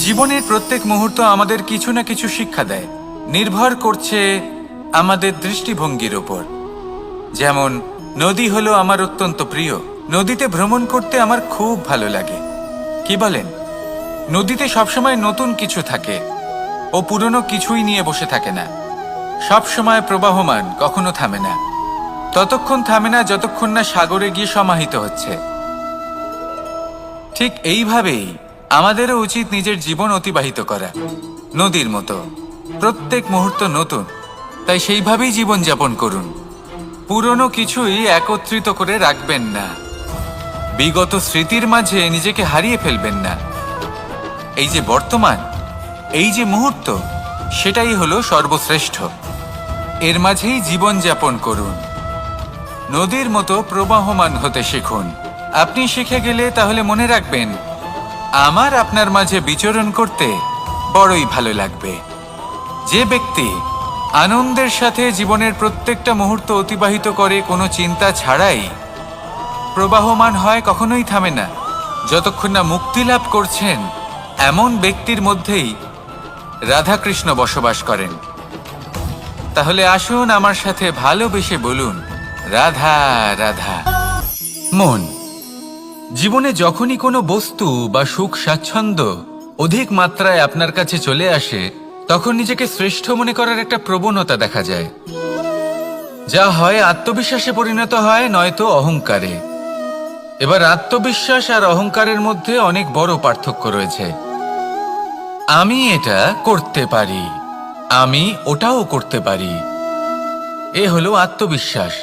জীবনের প্রত্যেক মুহূর্ত আমাদের কিছু না কিছু শিক্ষা দেয়, নির্ভর করছে আমাদের দৃষ্টিভঙ্গির ওপর। যেমন নদী হলো আমার অত্যন্ত প্রিয়, নদীতে ভ্রমণ করতে আমার খুব ভালো লাগে। কি বলেন? নদীতে সবসময় নতুন কিছু থাকে, ও পুরনো কিছুই নিয়ে বসে থাকে না। সবসময় প্রবাহমান, কখনো থামে না। ততক্ষণ থামে না যতক্ষণ না সাগরে গিয়ে সমাহিত হচ্ছে। ঠিক এইভাবেই আমাদেরও উচিত নিজের জীবন অতিবাহিত করা, নদীর মতো। প্রত্যেক মুহূর্ত নতুন, তাই সেইভাবেই জীবন যাপন করুন। পুরনো কিছুই একত্রিত করে রাখবেন না, বিগত স্মৃতির মাঝে নিজেকে হারিয়ে ফেলবেন না। এই যে বর্তমান, এই যে মুহূর্ত, সেটাই হলো সর্বশ্রেষ্ঠ। এর মাঝেই জীবন যাপন করুন, নদীর মতো প্রবাহমান হতে শিখুন। আপনি শিখে গেলে তাহলে মনে রাখবেন, আমার আপনার মাঝে বিচরণ করতে বড়ই ভালো লাগবে। যে ব্যক্তি আনন্দের সাথে জীবনের প্রত্যেকটা মুহূর্ত অতিবাহিত করে কোনো চিন্তা ছাড়াই, প্রবাহমান হয়, কখনোই থামে না, যতক্ষণ না মুক্তি লাভ করছেন, এমন ব্যক্তির মধ্যেই রাধাকৃষ্ণ বসবাস করেন। তাহলে আসুন আমার সাথে ভালোবেসে বলুন, রাধা রাধা। মন, জীবনে যখনই কোনো বস্তু বা সুখ স্বাচ্ছন্দ্য অধিক মাত্রায় আপনার কাছে চলে আসে, তখন নিজেকে শ্রেষ্ঠ মনে করার একটা প্রবণতা দেখা যায়, যা হয় আত্মবিশ্বাসে পরিণত হয়, নয়তো অহংকারে। এবার আত্মবিশ্বাস আর অহংকারের মধ্যে অনেক বড় পার্থক্য রয়েছে। আমি এটা করতে পারি, আমি ওটাও করতে পারি, এ হলো আত্মবিশ্বাস।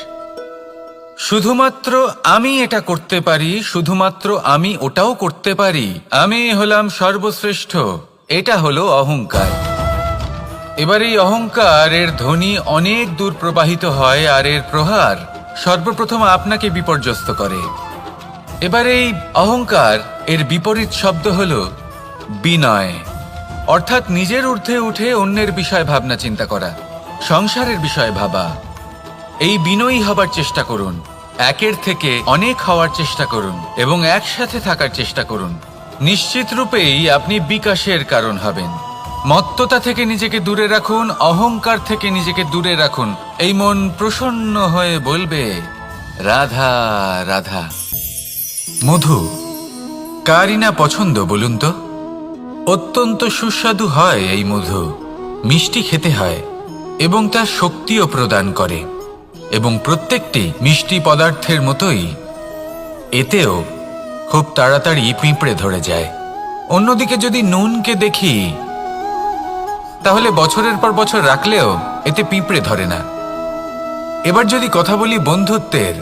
শুধুমাত্র আমি এটা করতে পারি, শুধুমাত্র আমি ওটাও করতে পারি, আমি হলাম সর্বশ্রেষ্ঠ, এটা হলো অহংকার। এবার এই অহংকার এর ধ্বনি অনেক দূর প্রবাহিত হয়, আর এর প্রহার সর্বপ্রথম আপনাকে বিপর্যস্ত করে। এবার এই অহংকার এর বিপরীত শব্দ হলো বিনয়, অর্থাৎ নিজের ঊর্ধ্বে উঠে অন্যের বিষয় ভাবনা চিন্তা করা, সংসারের বিষয় ভাবা। এই বিনয়ী হবার চেষ্টা করুন, একের থেকে অনেক হওয়ার চেষ্টা করুন এবং একসাথে থাকার চেষ্টা করুন। নিশ্চিত রূপেই আপনি বিকাশের কারণ হবেন। মত্ততা থেকে নিজেকে দূরে রাখুন, অহংকার থেকে নিজেকে দূরে রাখুন। এই মন প্রসন্ন হয়ে বলবে, রাধা রাধা। মধু কারই না পছন্দ বলুন তো? অত্যন্ত সুস্বাদু হয় এই মধু, মিষ্টি খেতে হয় এবং তা শক্তিও প্রদান করে। এবং প্রত্যেকটি মিষ্টি পদার্থের মতোই এতেও খুব তাড়াতাড়ি পিঁপড়ে ধরে যায়। অন্যদিকে যদি নুনকে দেখি, তাহলে বছরের পর বছর রাখলেও এতে পিঁপড়ে ধরে না। এবার যদি কথা বলি বন্ধুত্বের,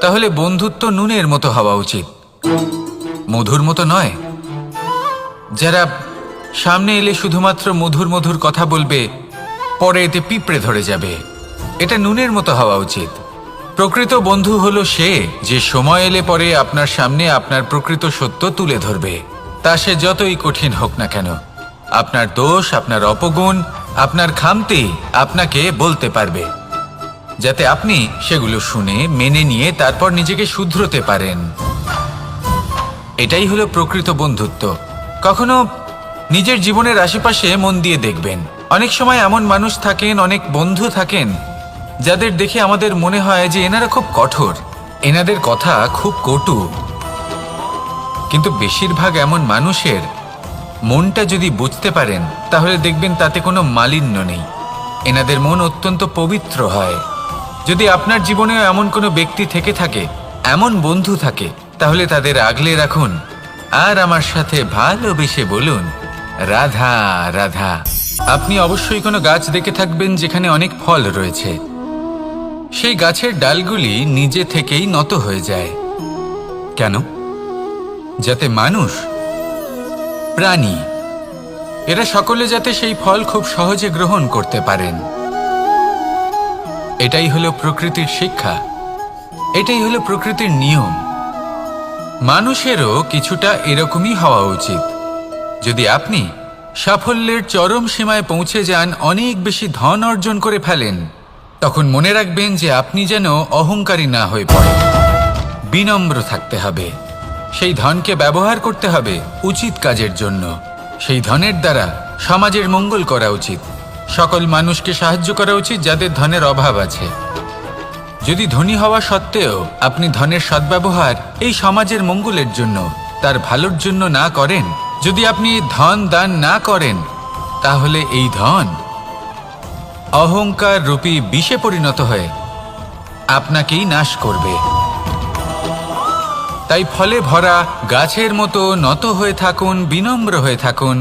তাহলে বন্ধুত্ব নুনের মতো হওয়া উচিত, মধুর মতো নয়। যারা সামনে এলে শুধুমাত্র মধুর মধুর কথা বলবে, পরে এতে পিঁপড়ে ধরে যাবে, এটা নুনের মতো হওয়া উচিত। প্রকৃত বন্ধু হলো সে, যে সময় এলে পরে আপনার সামনে আপনার প্রকৃত সত্য তুলে ধরবে, তা সে যতই কঠিন হোক না কেন। আপনার দোষ, আপনার অপগুণ, আপনার খামতি আপনাকে বলতে পারবে, যাতে আপনি সেগুলো শুনে মেনে নিয়ে তারপর নিজেকে শুধরোতে পারেন। এটাই হলো প্রকৃত বন্ধুত্ব। কখনো নিজের জীবনের আশেপাশে মন দিয়ে দেখবেন, অনেক সময় এমন মানুষ থাকেন, অনেক বন্ধু থাকেন, যাদের দেখে আমাদের মনে হয় যে এনারা খুব কঠোর, এনাদের কথা খুব কটু। কিন্তু বেশিরভাগ এমন মানুষের মনটা যদি বুঝতে পারেন, তাহলে দেখবেন তাতে কোনো মালিন্য নেই, এনাদের মন অত্যন্ত পবিত্র হয়। যদি আপনার জীবনেও এমন কোনো ব্যক্তি থেকে থাকে, এমন বন্ধু থাকে, তাহলে তাদের আগলে রাখুন আর আমার সাথে ভালোবেসে বলুন, রাধা রাধা। আপনি অবশ্যই কোনো গাছ দেখে থাকবেন যেখানে অনেক ফল রয়েছে। সেই গাছের ডালগুলি নিজে থেকেই নত হয়ে যায়। কেন? যাতে মানুষ, প্রাণী, এরা সকলে যাতে সেই ফল খুব সহজে গ্রহণ করতে পারেন। এটাই হলো প্রকৃতির শিক্ষা, এটাই হলো প্রকৃতির নিয়ম। মানুষেরও কিছুটা এরকমই হওয়া উচিত। যদি আপনি সাফল্যের চরম সীমায় পৌঁছে যান, অনেক বেশি ধন অর্জন করে ফেলেন, তখন মনে রাখবেন যে আপনি যেন অহংকারী না হয়ে পড়েন। বিনম্র থাকতে হবে, সেই ধনকে ব্যবহার করতে হবে উচিত কাজের জন্য। সেই ধনের দ্বারা সমাজের মঙ্গল করা উচিত। সকল মানুষকে সাহায্য করা উচিত যাদের ধনের অভাব আছে। যদি ধনী হওয়া সত্ত্বেও আপনি ধনের সদ্ব্যবহার এই সমাজের মঙ্গলের জন্য, তার ভালোর জন্য না করেন, যদি আপনি ধন দান না করেন, তাহলে এই ধন অহংকার রূপী বিষে পরিণত হয়ে আপনাকেই নাশ করবে। তাই ফলে ভরা গাছের মতো নত হয়ে থাকুন, বিনম্র হয়ে থাকুন,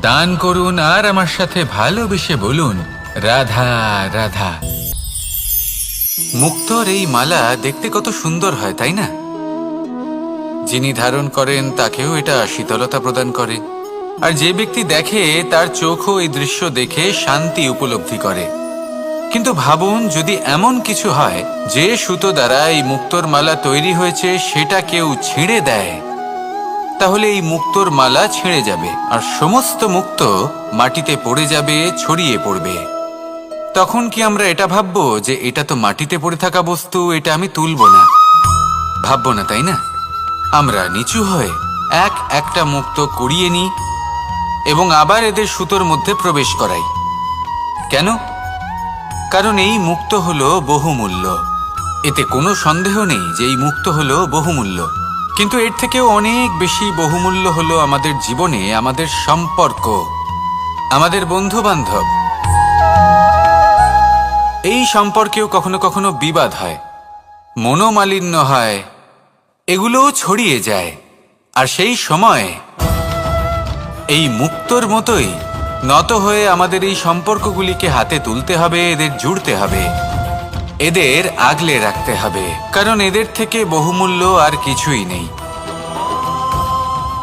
দান করুন আর আমার সাথে ভালোবেসে বলুন, রাধা রাধা। মুক্তোর এই মালা দেখতে কত সুন্দর হয়, তাই না? যিনি ধারণ করেন তাকেও এটা শীতলতা প্রদান করে, আর যে ব্যক্তি দেখে তার চোখও এই দৃশ্য দেখে শান্তি উপলব্ধি করে। কিন্তু ভাবুন, যদি এমন কিছু হয় যে সুতো দ্বারা এই মুক্তোর মালা তৈরি হয়েছে সেটা কেউ ছিঁড়ে দেয়, তাহলে এই মুক্তোর মালা ছিঁড়ে যাবে আর সমস্ত মুক্তো মাটিতে পড়ে যাবে, ছড়িয়ে পড়বে। তখন কি আমরা এটা ভাববো যে এটা তো মাটিতে পড়ে থাকা বস্তু, এটা আমি তুলব না? ভাববো না, তাই না? আমরা নিচু হয়ে একটা মুক্তো কুড়িয়ে নিই এবং আবার এদের সুতোর মধ্যে প্রবেশ করাই। কেন? কারণ এই মুক্তো হলো বহুমূল্য। এতে কোনো সন্দেহ নেই যে এই মুক্তো হলো বহুমূল্য। কিন্তু এর থেকেও অনেক বেশি বহুমূল্য হলো আমাদের জীবনে আমাদের সম্পর্ক, আমাদের বন্ধু বান্ধব। এই সম্পর্কেও কখনো কখনো বিবাদ হয়, মনোমালিন্য হয়, এগুলোও ছড়িয়ে যায়। আর সেই সময় এই মুক্তোর মতোই নত হয়ে আমাদের এই সম্পর্কগুলিকে হাতে তুলতে হবে, এদের জুড়তে হবে, এদের আগলে রাখতে হবে, কারণ এদের থেকে বহুমূল্য আর কিছুই নেই।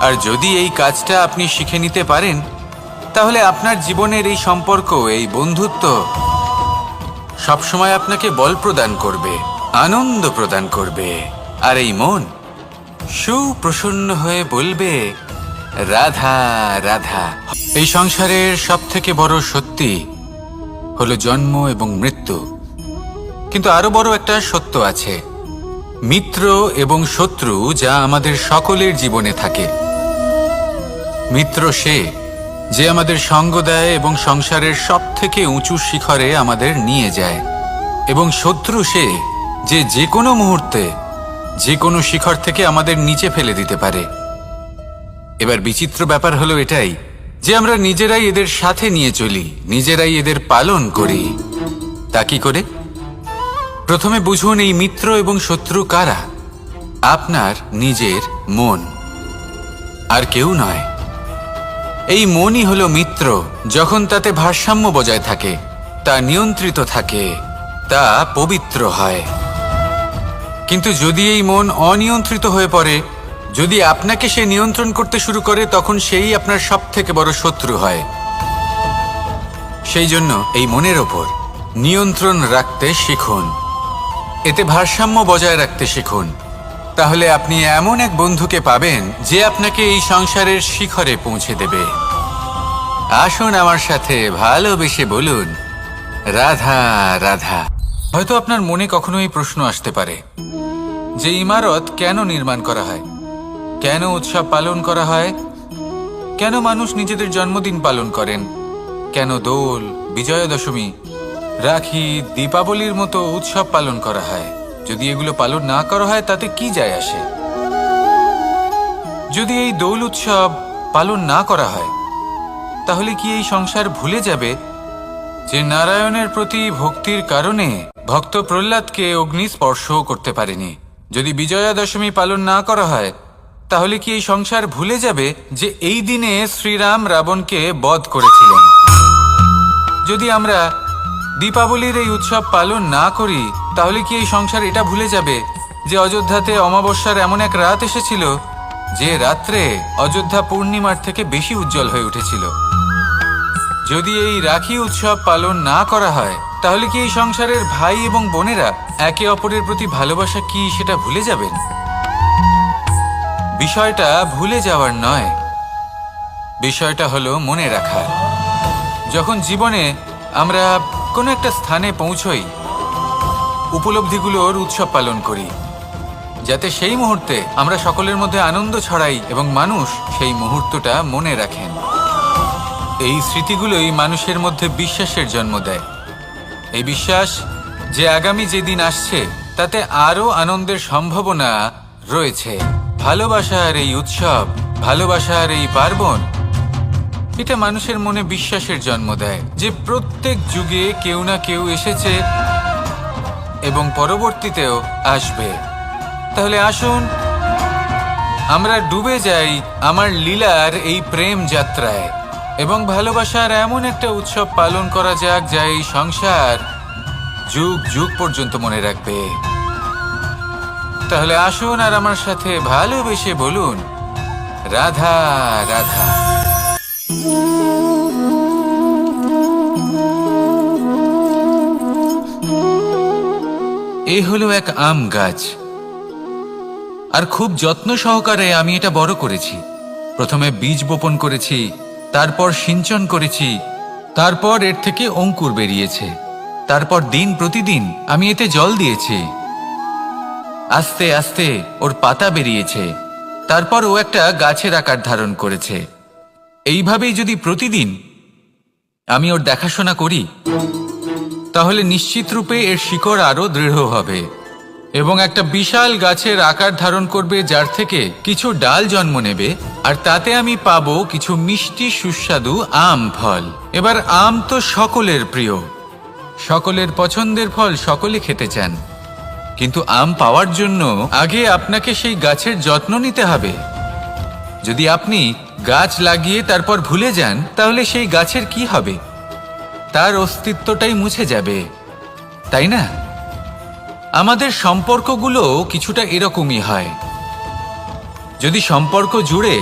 আর যদি এই কাজটা আপনি শিখে নিতে পারেন, তাহলে আপনার জীবনের এই সম্পর্ক, এই বন্ধুত্ব সবসময় আপনাকে বল প্রদান করবে, আনন্দ প্রদান করবে, আর এই মন সুপ্রসন্ন হয়ে বলবে, রাধা রাধা। এই সংসারের সব থেকে বড় সত্যি হলো জন্ম এবং মৃত্যু, কিন্তু আরো বড় একটা সত্য আছে, মিত্র এবং শত্রু, যা আমাদের সকলের জীবনে থাকে। মিত্র সে যে আমাদের সঙ্গ দেয় এবং সংসারের সব থেকে উঁচু শিখরে আমাদের নিয়ে যায়, এবং শত্রু সে যে যে কোনো মুহূর্তে যে কোনো শিখর থেকে আমাদের নিচে ফেলে দিতে পারে। এবার বিচিত্র ব্যাপার হলো এটাই যে আমরা নিজেরাই এদের সাথে নিয়ে চলি, নিজেরাই এদের পালন করি। তা কি করে? প্রথমে বুঝুন এই মিত্র এবং শত্রু কারা। আপনার নিজের মন, আর কেউ নয়। এই মনই হলো মিত্র যখন তাতে ভারসাম্য বজায় থাকে, তা নিয়ন্ত্রিত থাকে, তা পবিত্র হয়। কিন্তু যদি এই মন অনিয়ন্ত্রিত হয়ে পড়ে, যদি আপনাকে সে নিয়ন্ত্রণ করতে শুরু করে, তখন সেই আপনার সব থেকে বড় শত্রু হয়। সেই জন্য এই মনের ওপর নিয়ন্ত্রণ রাখতে শিখুন, এতে ভারসাম্য বজায় রাখতে শিখুন। তাহলে আপনি এমন এক বন্ধুকে পাবেন যে আপনাকে এই সংসারের শিখরে পৌঁছে দেবে। আসুন আমার সাথে ভালোবেসে বলুন, রাধা রাধা। হয়তো আপনার মনে কখনো এই প্রশ্ন আসতে পারে যে ইমারত কেন নির্মাণ করা হয়, কেন উৎসব পালন করা হয়, কেন মানুষ নিজেদের জন্মদিন পালন করেন, কেন দোল, বিজয়া দশমী, রাখি, দীপাবলির মতো উৎসব পালন করা হয়। যদি এগুলো পালন না করা হয় তাতে কি যায় আসে? যদি এই দোল উৎসব পালন না করা হয়, তাহলে কি এই সংসার ভুলে যাবে যে নারায়ণের প্রতি ভক্তির কারণে ভক্ত প্রহ্লাদকে অগ্নি স্পর্শও করতে পারেনি? যদি বিজয়া দশমী পালন না করা হয়, তাহলে কি এই সংসার ভুলে যাবে যে এই দিনে শ্রীরাম রাবণকে বধ করেছিলেন? যদি আমরা দীপাবলির এই উৎসব পালন না করি, তাহলে কি এই সংসার এটা ভুলে যাবে যে অযোধ্যাতে অমাবস্যার এমন এক রাত এসেছিল যে রাত্রে অযোধ্যা পূর্ণিমার থেকে বেশি উজ্জ্বল হয়ে উঠেছিল? যদি এই রাখি উৎসব পালন না করা হয়, তাহলে কি এই সংসারের ভাই এবং বোনেরা একে অপরের প্রতি ভালোবাসা কি সেটা ভুলে যাবেন? বিষয়টা ভুলে যাওয়ার নয়, বিষয়টা হলো মনে রাখার। যখন জীবনে আমরা কোনো একটা স্থানে পৌঁছই, উপলব্ধিগুলোর উৎসব পালন করি, যাতে সেই মুহূর্তে আমরা সকলের মধ্যে আনন্দ ছড়াই এবং মানুষ সেই মুহূর্তটা মনে রাখেন। এই স্মৃতিগুলোই মানুষের মধ্যে বিশ্বাসের জন্ম দেয়। এই বিশ্বাস যে আগামী যেদিন আসছে তাতে আরো আনন্দের সম্ভাবনা রয়েছে। ভালোবাসার এই উৎসব, ভালোবাসার এই পার্বণ, এটা মানুষের মনে বিশ্বাসের জন্ম দেয় যে প্রত্যেক যুগে কেউ না কেউ এসেছে এবং পরবর্তীতেও আসবে। তাহলে আসুন আমরা ডুবে যাই আমার লীলার এই প্রেম যাত্রায় এবং ভালোবাসার এমন একটা উৎসব পালন করা যাক যা এই সংসার যুগ যুগ পর্যন্ত মনে রাখবে। তাহলে আসুন আর আমার সাথে ভালোবেসে বলুন, রাধা রাধা। এই হলো এক আম গাছ, আর খুব যত্ন সহকারে আমি এটা বড় করেছি। প্রথমে বীজ বপন করেছি, তারপর সিঞ্চন করেছি, তারপর এর থেকে অঙ্কুর বেরিয়েছে, তারপর দিন প্রতিদিন আমি এতে জল দিয়েছি। আস্তে আস্তে ওর পাতা বেরিয়েছে, তারপর ও একটা গাছের আকার ধারণ করেছে। এইভাবেই যদি প্রতিদিন আমি ওর দেখাশোনা করি তাহলে নিশ্চিত রূপে এর শিকড় আরো দৃঢ় হবে এবং একটা বিশাল গাছের আকার ধারণ করবে, যার থেকে কিছু ডাল জন্ম নেবে, আর তাতে আমি পাবো কিছু মিষ্টি সুস্বাদু আম ফল। এবার আম তো সকলের প্রিয়, সকলের পছন্দের ফল, সকলে খেতে চান। কিন্তু আম পাওয়ার জন্য আগে আপনাকে সেই গাছের যত্ন নিতে হবে। যদি আপনি গাছ লাগিয়ে তারপর ভুলে যান তাহলে সেই গাছের কি হবে? তার অস্তিত্বটাই মুছে যাবে, তাই না? আমাদের সম্পর্কগুলো কিছুটা এরকমই হয়। যদি সম্পর্ক জুড়ে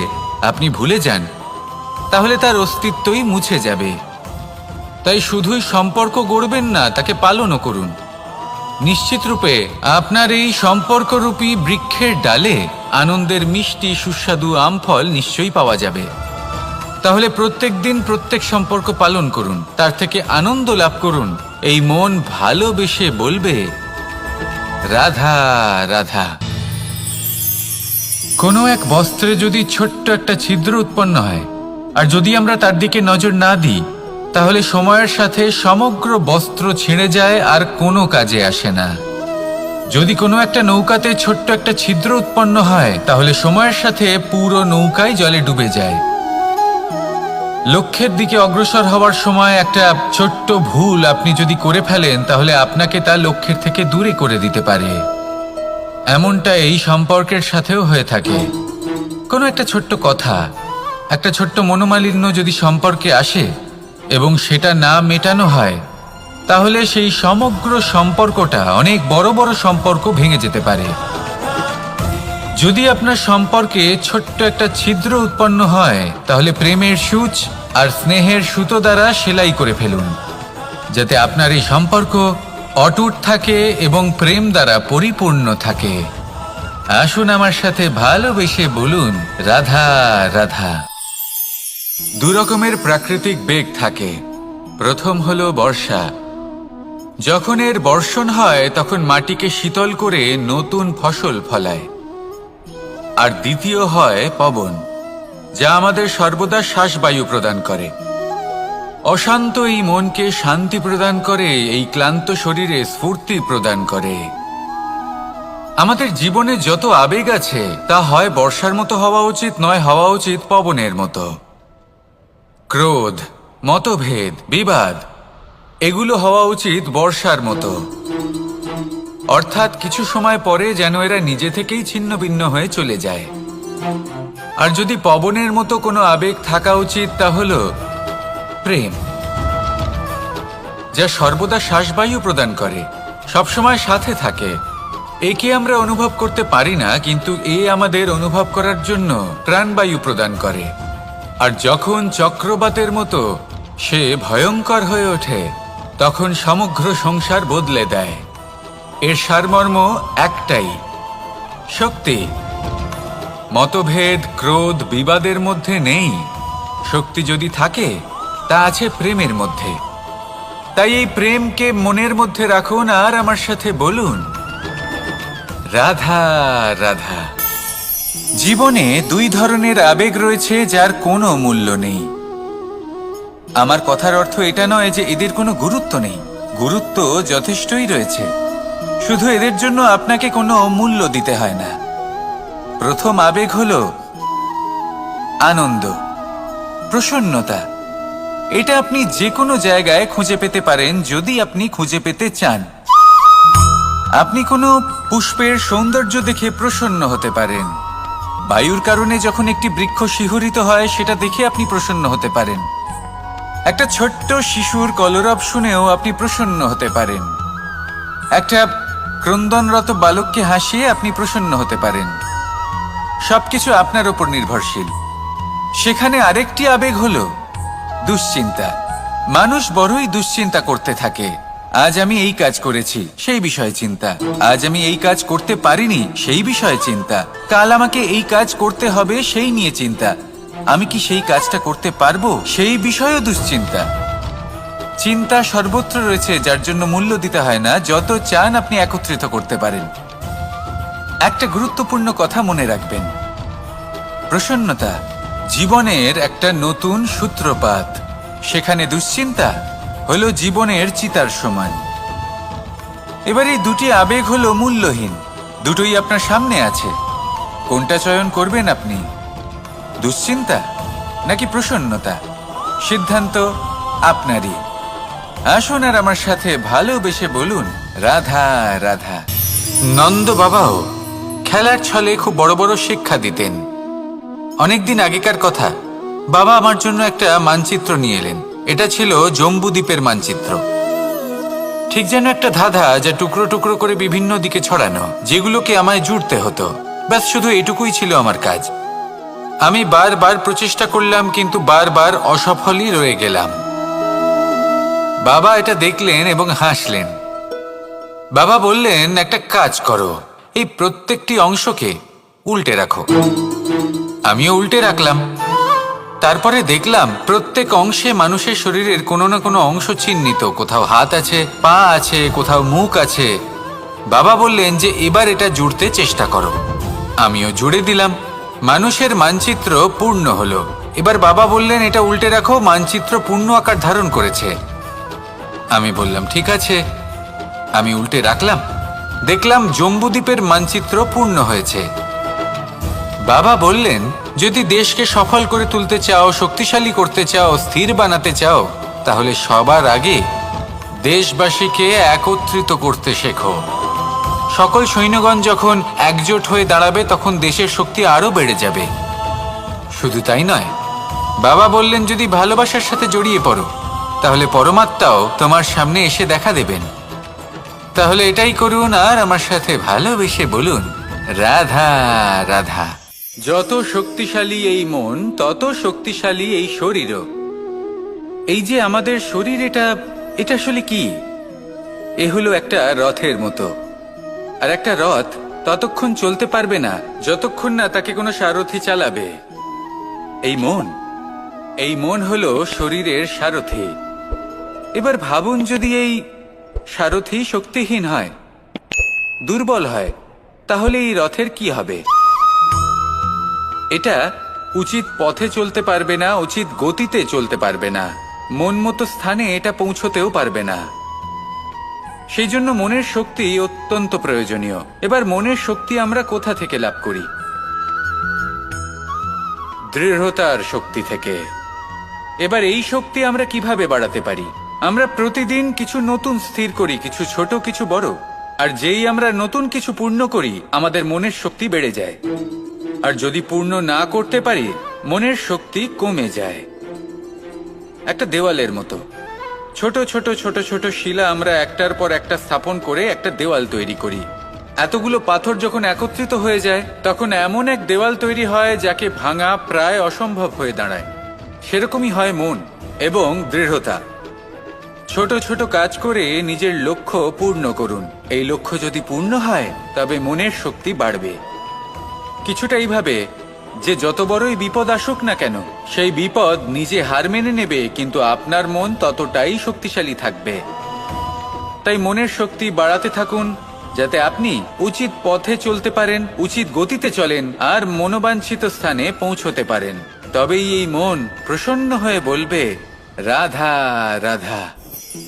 আপনি ভুলে যান তাহলে তার অস্তিত্বই মুছে যাবে। তাই শুধুই সম্পর্ক গড়বেন না, তাকে পালনও করুন। নিশ্চিত রূপে আপনার এই সম্পর্করূপী বৃক্ষের ডালে আনন্দের মিষ্টি সুস্বাদু আম ফল নিশ্চয়ই পাওয়া যাবে। তাহলে প্রত্যেক দিন প্রত্যেক সম্পর্ক পালন করুন, তার থেকে আনন্দ লাভ করুন। এই মন ভালোবেসে বলবে, রাধা রাধা। কোনো এক বস্ত্রে যদি ছোট্ট একটা ছিদ্র উৎপন্ন হয়, আর যদি আমরা তার দিকে নজর না দিই, তাহলে সময়ের সাথে সমগ্র বস্ত্র ছিঁড়ে যায় আর কোনো কাজে আসে না। যদি কোনো একটা নৌকাতে ছোট্ট একটা ছিদ্র উৎপন্ন হয়, তাহলে সময়ের সাথে পুরো নৌকাই জলে ডুবে যায়। লক্ষ্যের দিকে অগ্রসর হওয়ার সময় একটা ছোট্ট ভুল আপনি যদি করে ফেলেন, তাহলে আপনাকে তা লক্ষ্যের থেকে দূরে করে দিতে পারে। এমনটা এই সম্পর্কের সাথেও হয়ে থাকে। কোনো একটা ছোট্ট কথা, একটা ছোট্ট মনোমালিন্য যদি সম্পর্কে আসে এবং সেটা না মেটানো হয়, তাহলে সেই সমগ্র সম্পর্কটা, অনেক বড় বড় সম্পর্ক ভেঙে যেতে পারে। যদি আপনার সম্পর্কে ছোট্ট একটা ছিদ্র উৎপন্ন হয়, তাহলে প্রেমের সূচ আর স্নেহের সুতো দ্বারা সেলাই করে ফেলুন, যাতে আপনার এই সম্পর্ক অটুট থাকে এবং প্রেম দ্বারা পরিপূর্ণ থাকে। আসুন আমার সাথে ভালোবেসে বলুন, রাধা রাধা। দু রকমের প্রাকৃতিক বেগ থাকে। প্রথম হলো বর্ষা। যখন এর বর্ষণ হয় তখন মাটিকে শীতল করে নতুন ফসল ফলায়। আর দ্বিতীয় হয় পবন, যা আমাদের সর্বদা শ্বাসবায়ু প্রদান করে। অশান্ত এই মনকে শান্তি প্রদান করে, এই ক্লান্ত শরীরে স্ফূর্তি প্রদান করে। আমাদের জীবনে যত আবেগ আছে তা হয় বর্ষার মতো হওয়া উচিত, নয় হওয়া উচিত পবনের মতো। ক্রোধ, মতভেদ, বিবাদ, এগুলো হওয়া উচিত বর্ষার মতো। অর্থাৎ কিছু সময় পরে যেন এরা নিজে থেকেই ছিন্ন ভিন্ন হয়ে চলে যায়। আর যদি পবনের মতো কোনো আবেগ থাকা উচিত, তা হলো প্রেম, যা সর্বদা শ্বাসবায়ু প্রদান করে, সবসময় সাথে থাকে। একে আমরা অনুভব করতে পারি না, কিন্তু এ আমাদের অনুভব করার জন্য প্রাণবায়ু প্রদান করে। আর যখন চক্রবাতের মতো সে ভয়ঙ্কর হয়ে ওঠে, তখন সমগ্র সংসার বদলে দেয়। এর সারমর্ম একটাই, শক্তি। মতভেদ, ক্রোধ, বিবাদের মধ্যে নেই। শক্তি যদি থাকে, তা আছে প্রেমের মধ্যে। তাই এই প্রেমকে মনের মধ্যে রাখুন আর আমার সাথে বলুন, রাধা রাধা। জীবনে দুই ধরনের আবেগ রয়েছে যার কোনো মূল্য নেই। আমার কথার অর্থ এটা নয় যে এদের কোনো গুরুত্ব নেই, গুরুত্ব যথেষ্টই রয়েছে, শুধু এদের জন্য আপনাকে কোনো মূল্য দিতে হয় না। প্রথম আবেগ হলো আনন্দ, প্রসন্নতা। এটা আপনি যে কোনো জায়গায় খুঁজে পেতে পারেন যদি আপনি খুঁজে পেতে চান। আপনি কোনো পুষ্পের সৌন্দর্য দেখে প্রসন্ন হতে পারেন। বায়ুর কারণে যখন একটি বৃক্ষ শিহরিত হয় সেটা দেখে আপনি প্রসন্ন হতে পারেন। একটা ছোট্ট শিশুর কলরব শুনেও আপনি প্রসন্ন হতে পারেন। একটা ক্রন্দনরত বালককে হাসিয়ে আপনি প্রসন্ন হতে পারেন। সবকিছু আপনার উপর নির্ভরশীল। সেখানে আরেকটি আবেগ হলো দুশ্চিন্তা। মানুষ বড়ই দুশ্চিন্তা করতে থাকে। আজ আমি এই কাজ করেছি, সেই বিষয়ে চিন্তা। আজ আমি এই কাজ করতে পারিনি, সেই বিষয়ে চিন্তা। কাল আমাকে এই কাজ করতে হবে, সেই নিয়ে চিন্তা। আমি কি সেই কাজটা করতে পারবো, সেই বিষয়েও দুশ্চিন্তা। চিন্তা সর্বত্র রয়েছে, যার জন্য মূল্য দিতে হয় না। যত চান আপনি একত্রিত করতে পারেন। একটা গুরুত্বপূর্ণ কথা মনে রাখবেন, প্রসন্নতা জীবনের একটা নতুন সূত্রপাত। সেখানে দুশ্চিন্তা হলো জীবনের চিতার সমান। এবার এই দুটি আবেগ হলো মূল্যহীন, দুটোই আপনার সামনে আছে। কোনটা চয়ন করবেন আপনি, দুশ্চিন্তা নাকি প্রসন্নতা? সিদ্ধান্ত আপনারই। আসুন আর আমার সাথে ভালোবেসে বলুন, রাধা রাধা। নন্দ বাবাও খেলার ছলে খুব বড় বড় শিক্ষা দিতেন। অনেকদিন আগেকার কথা, বাবা আমার জন্য একটা মানচিত্র নিয়ে এলেন। এটা ছিল জম্বু দ্বীপের মানচিত্র, ঠিক যেন একটা ধাঁধা, যা টুকরো টুকরো করে বিভিন্ন দিকে ছড়ানো, যেগুলোকে আমায় জুড়তে হতো। ব্যাস শুধু এটুকুই ছিল আমার কাজ। আমি বারবার প্রচেষ্টা করলাম, কিন্তু বারবার অসফলই রয়ে গেলাম। বাবা এটা দেখলেন এবং হাসলেন। বাবা বললেন, একটা কাজ করো, এই প্রত্যেকটি অংশকে উল্টে রাখো। আমিও উল্টে রাখলাম। তারপরে দেখলাম প্রত্যেক অংশে মানুষের শরীরের কোনো না কোনো অংশ চিহ্নিত। কোথাও হাত আছে, পা আছে, কোথাও মুখ আছে। বাবা বললেন যে এবার এটা জুড়তে চেষ্টা করো। আমিও জুড়ে দিলাম। মানুষের মানচিত্র পূর্ণ হলো। এবার বাবা বললেন, এটা উল্টে রাখো। মানচিত্র পূর্ণ আকার ধারণ করেছে। আমি বললাম, ঠিক আছে। আমি উল্টে রাখলাম। দেখলাম জম্বুদ্বীপের মানচিত্র পূর্ণ হয়েছে। বাবা বললেন, যদি দেশকে সফল করে তুলতে চাও, শক্তিশালী করতে চাও, স্থির বানাতে চাও, তাহলে সবার আগে দেশবাসীকে একত্রিত করতে শেখো। সকল সৈন্যগণ যখন একজোট হয়ে দাঁড়াবে, তখন দেশের শক্তি আরো বেড়ে যাবে। শুধু তাই নয়, বাবা বললেন, যদি ভালোবাসার সাথে জড়িয়ে পড়ো, তাহলে পরমাত্মাও তোমার সামনে এসে দেখা দেবেন। তাহলে এটাই করুন আর আমার সাথে ভালোবেসে বলুন, রাধা রাধা। যত শক্তিশালী এই মন, তত শক্তিশালী এই শরীরও। এই যে আমাদের শরীর, এটা আসলে কি? এ হলো একটা রথের মতো। আর একটা রথ ততক্ষণ চলতে পারবে না যতক্ষণ না তাকে কোনো সারথি চালাবে। এই মন হলো শরীরের সারথি। এবার ভাবুন, যদি এই সারথি শক্তিহীন হয়, দুর্বল হয়, তাহলে এই রথের কি হবে? এটা উচিত পথে চলতে পারবে না, উচিত গতিতে চলতে পারবে না, মন মতো স্থানে এটা পৌঁছতেও পারবে না। সেই জন্য মনের শক্তি অত্যন্ত প্রয়োজনীয়। এবার মনের শক্তি আমরা কোথা থেকে লাভ করি? দৃঢ়তার শক্তি থেকে। এবার এই শক্তি আমরা কিভাবে বাড়াতে পারি? আমরা প্রতিদিন কিছু নতুন স্থির করি, কিছু ছোট, কিছু বড়। আর যেই আমরা নতুন কিছু পূর্ণ করি, আমাদের মনের শক্তি বেড়ে যায়। আর যদি পূর্ণ না করতে পারি, মনের শক্তি কমে যায়। একটা দেওয়ালের মতো ছোট ছোট ছোট ছোট শিলা আমরা একটার পর একটা স্থাপন করে একটা দেওয়াল তৈরি করি। এতগুলো পাথর যখন একত্রিত হয়ে যায়, তখন এমন এক দেওয়াল তৈরি হয় যাকে ভাঙা প্রায় অসম্ভব হয়ে দাঁড়ায়। সেরকমই হয় মন এবং দৃঢ়তা। ছোট ছোট কাজ করে নিজের লক্ষ্য পূর্ণ করুন। এই লক্ষ্য যদি পূর্ণ হয়, তবে মনের শক্তি বাড়বে। কিছুটা এইভাবে যে যত বড়ই বিপদ আসুক না কেন, সেই বিপদ নিজে হার মেনে নেবে, কিন্তু আপনার মন ততটাই শক্তিশালী থাকবে। তাই মনের শক্তি বাড়াতে থাকুন, যাতে আপনি উচিত পথে চলতে পারেন, উচিত গতিতে চলেন আর মনোবাঞ্ছিত স্থানে পৌঁছতে পারেন। তবেই এই মন প্রসন্ন হয়ে বলবে, রাধা রাধা।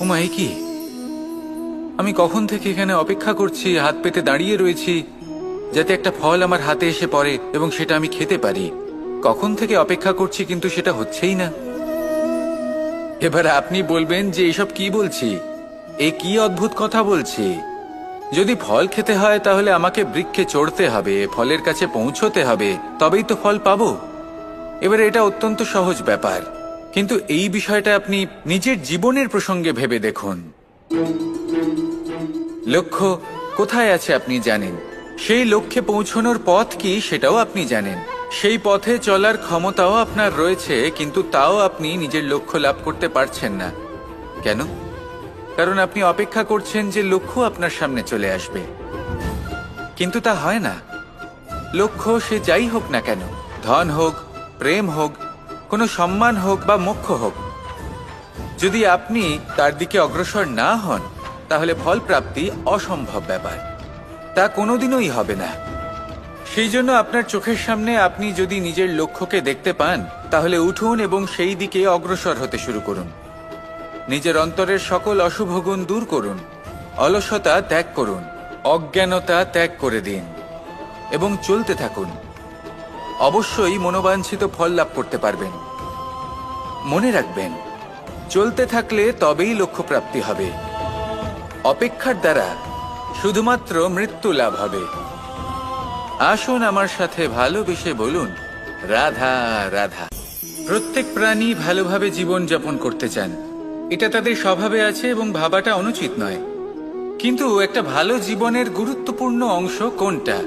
ওমা, এ কি? আমি কখন থেকে এখানে অপেক্ষা করছি, হাত পেতে দাঁড়িয়ে রয়েছি যাতে একটা ফল আমার হাতে এসে পড়ে এবং সেটা আমি খেতে পারি। কখন থেকে অপেক্ষা করছি, কিন্তু সেটা হচ্ছেই না। এবার আপনি বলবেন যে এসব কি বলছি, এ কি অদ্ভুত কথা বলছি। যদি ফল খেতে হয় তাহলে আমাকে বৃক্ষে চড়তে হবে, ফলের কাছে পৌঁছতে হবে, তবেই তো ফল পাবো। এবারে এটা অত্যন্ত সহজ ব্যাপার, কিন্তু এই বিষয়টা আপনি নিজের জীবনের প্রসঙ্গে ভেবে দেখুন। লক্ষ্য কোথায় আছে আপনি জানেন, সেই লক্ষ্যে পৌঁছানোর পথ কি সেটাও আপনি জানেন, সেই পথে চলার ক্ষমতাও আপনার রয়েছে, কিন্তু তাও আপনি নিজের লক্ষ্য লাভ করতে পারছেন না। কেন? কারণ আপনি অপেক্ষা করছেন যে লক্ষ্য আপনার সামনে চলে আসবে, কিন্তু তা হয় না। লক্ষ্য সে যাই হোক না কেন, ধন হোক, প্রেম হোক, কোনো সম্মান হোক বা মোক্ষ হোক, যদি আপনি তার দিকে অগ্রসর না হন তাহলে ফল প্রাপ্তি অসম্ভব ব্যাপার, তা কোনোদিনই হবে না। সেই জন্য আপনার চোখের সামনে আপনি যদি নিজের লক্ষ্যকে দেখতে পান তাহলে উঠুন এবং সেই দিকে অগ্রসর হতে শুরু করুন। নিজের অন্তরের সকল অশুভ গুণ দূর করুন, অলসতা ত্যাগ করুন, অজ্ঞানতা ত্যাগ করে দিন এবং চলতে থাকুন। অবশ্যই মনোবাঞ্ছিত ফল লাভ করতে পারবেন। মনে রাখবেন, চলতে থাকলে তবেই লক্ষ্য প্রাপ্তি হবে। অপেক্ষার দ্বারা শুধুমাত্র মৃত্যু লাভ হবে। আসুন আমার সাথে ভালোবেসে বলুন, রাধা রাধা। প্রত্যেক প্রাণী ভালোভাবে জীবন যাপন করতে চান, এটা তাদের স্বভাবে আছে এবং ভাবাটা অনুচিত নয়। কিন্তু একটা ভালো জীবনের গুরুত্বপূর্ণ অংশ কোনটা?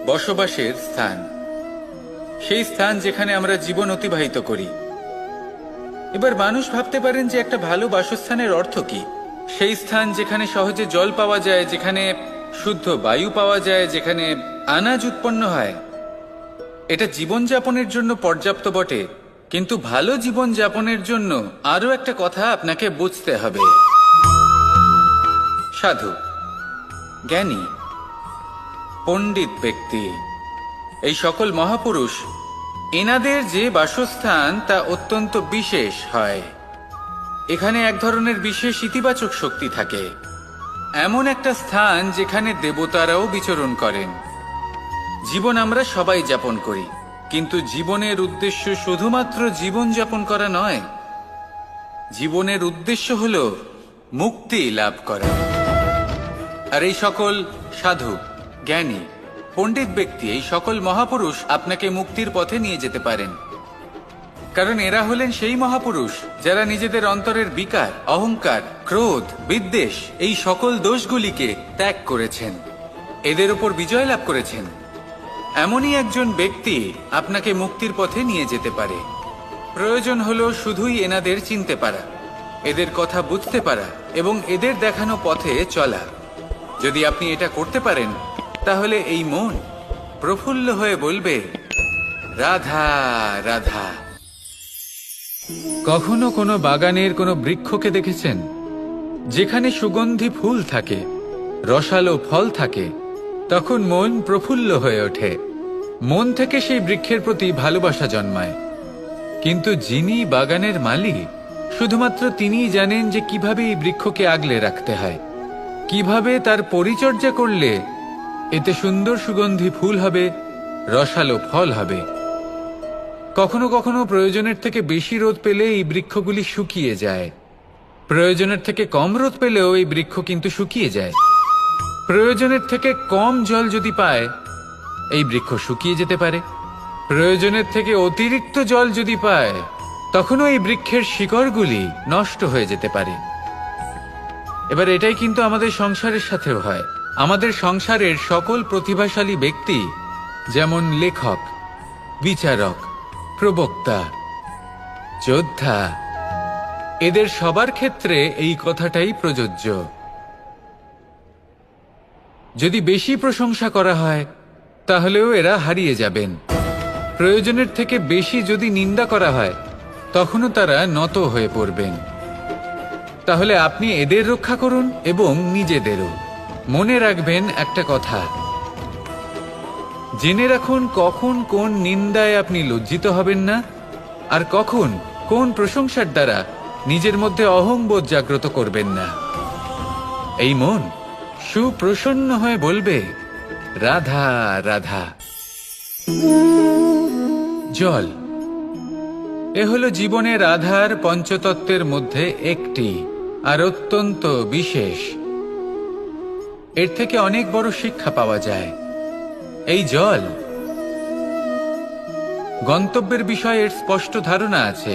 বসবাসের স্থান, সেই স্থান যেখানে আমরা জীবন অতিবাহিত করি। এবার মানুষ ভাবতে পারেন যে একটা ভালো বাসস্থানের অর্থ কি? সেই স্থান যেখানে সহজে জল পাওয়া যায়, যেখানে শুদ্ধ বায়ু পাওয়া যায়, যেখানে আনাজ উৎপন্ন হয়। এটা জীবনযাপনের জন্য পর্যাপ্ত বটে, কিন্তু ভালো জীবন যাপনের জন্য আরো একটা কথা আপনাকে বুঝতে হবে। সাধু, জ্ঞানী, পণ্ডিত ব্যক্তি, এই সকল মহাপুরুষ, এনাদের যে বাসস্থান তা অত্যন্ত বিশেষ হয়। এখানে এক ধরনের বিশেষ ইতিবাচক শক্তি থাকে, এমন একটা স্থান যেখানে দেবতারাও বিচরণ করেন। জীবন আমরা সবাই যাপন করি, কিন্তু জীবনের উদ্দেশ্য শুধুমাত্র জীবন যাপন করা নয়। জীবনের উদ্দেশ্য হল মুক্তি লাভ করা। আর এই সকল সাধু, জ্ঞানী, পণ্ডিত ব্যক্তি, এই সকল মহাপুরুষ আপনাকে মুক্তির পথে নিয়ে যেতে পারেন, কারণ এরা হলেন সেই মহাপুরুষ যারা নিজেদের অন্তরের বিকার, অহংকার, ক্রোধ, বিদ্বেষ, এই সকল দোষগুলিকে ত্যাগ করেছেন, এদের উপর বিজয় লাভ করেছেন। এমনই একজন ব্যক্তি আপনাকে মুক্তির পথে নিয়ে যেতে পারে। প্রয়োজন হলো শুধুই এনাদের চিনতে পারা, এদের কথা বুঝতে পারা এবং এদের দেখানো পথে চলা। যদি আপনি এটা করতে পারেন তাহলে এই মন প্রফুল্ল হয়ে বলবে, রাধা রাধা। কখনো কোনো বাগানের কোনো বৃক্ষকে দেখেছেন যেখানে সুগন্ধি ফুল থাকে, রসালো ফল থাকে? তখন মন প্রফুল্ল হয়ে ওঠে, মন থেকে সেই বৃক্ষের প্রতি ভালোবাসা জন্মায়। কিন্তু যিনি বাগানের মালিক, শুধুমাত্র তিনিই জানেন যে কিভাবে এই বৃক্ষকে আগলে রাখতে হয়, কিভাবে তার পরিচর্যা করলে এতে সুন্দর সুগন্ধি ফুল হবে, রসালো ফল হবে। কখনো কখনো প্রয়োজনের থেকে বেশি রোদ পেলে এই বৃক্ষগুলি শুকিয়ে যায়, প্রয়োজনের থেকে কম রোদ পেলেও এই বৃক্ষ কিন্তু শুকিয়ে যায়। প্রয়োজনের থেকে কম জল যদি পায় এই বৃক্ষ শুকিয়ে যেতে পারে, প্রয়োজনের থেকে অতিরিক্ত জল যদি পায় তখনও এই বৃক্ষের শিকড়গুলি নষ্ট হয়ে যেতে পারে। এবার এটাই কিন্তু আমাদের সংসারের সাথেও হয়। আমাদের সংসারের সকল প্রতিভাশালী ব্যক্তি, যেমন লেখক, বিচারক, প্রবক্তা, যোদ্ধা, এদের সবার ক্ষেত্রে এই কথাটাই প্রযোজ্য। যদি বেশি প্রশংসা করা হয় তাহলেও এরা হারিয়ে যাবেন। প্রয়োজনের থেকে বেশি যদি নিন্দা করা হয় তখনও তারা নত হয়ে পড়বেন। তাহলে আপনি এদের রক্ষা করুন এবং নিজেদেরও। মনে রাখবেন একটা কথা, জেনে রাখুন কখন কোন নিন্দায় আপনি লজ্জিত হবেন না আর কখন কোন প্রশংসার দ্বারা নিজের মধ্যে অহংবোধ জাগ্রত করবেন না। এই মন সুপ্রসন্ন হয়ে বলবে, রাধা রাধা। জল এ হলো জীবনের আধার পঞ্চতত্ত্বের মধ্যে একটি, আর অত্যন্ত বিশেষ। এর থেকে অনেক বড় শিক্ষা পাওয়া যায়। এই জল গন্তব্যের বিষয়ে এর স্পষ্ট ধারণা আছে।